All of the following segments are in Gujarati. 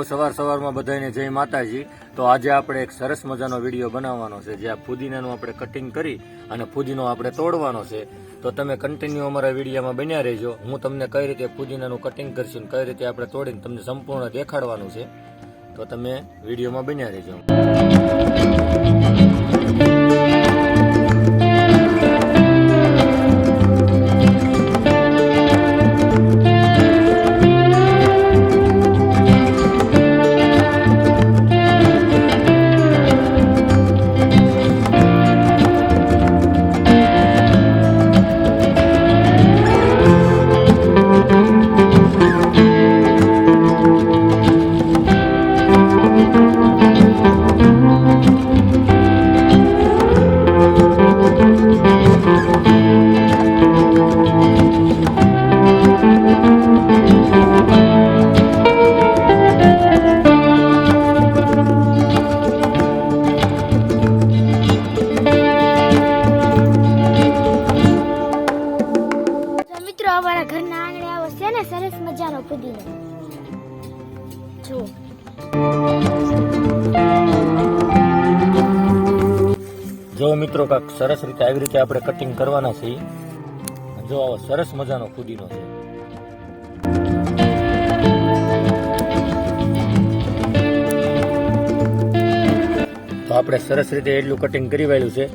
સવારમાં બધાને જય માતાજી। તો આજે આપણે એક સરસ મજાનો વિડીયો બનાવવાનો છે, જે આ ફુદીનાનું આપણે કટિંગ કરી અને ફુદીનો આપણે તોડવાનો છે। તો તમે કન્ટિન્યુ અમારા વિડીયોમાં બન્યા રહેજો। હું તમને કઈ રીતે ફુદીનાનું કટિંગ કરશું, કઈ રીતે આપણે તોડીને તમને સંપૂર્ણ દેખાડવાનું છે। તો તમે વિડીયોમાં બન્યા રહેજો। અમારા ઘરના આંગણે આવો છે ને સરસ મજાનો ફુદીનો જો। જો મિત્રો, કાક સરસ રીતે આવી રીતે આપણે કટિંગ કરવાના છે। જો આવો સરસ મજાનો ફુદીનો છે। તો આપણે સરસ રીતે એટલું કટિંગ કરી વાળ્યું છે।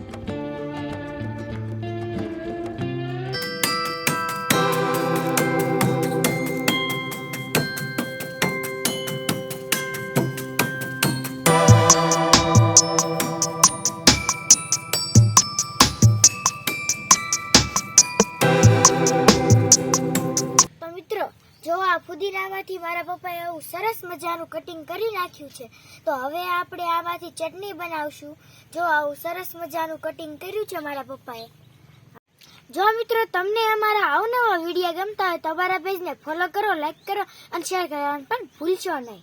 જો આ ફુદીનામાંથી મારા પપ્પાએ એવું સરસ મજાનું કટિંગ કરી નાખ્યું છે। તો હવે આપણે આમાંથી ચટણી બનાવશું। જો આવું સરસ મજાનું કટિંગ કર્યું છે મારા પપ્પાએ। જો મિત્રો, તમને અમારા અવનવા વિડીયો ગમતા હોય તો અમારા પેજને ફોલો કરો, લાઈક કરો અને શેર કરવાનું પણ ભૂલશો નહીં।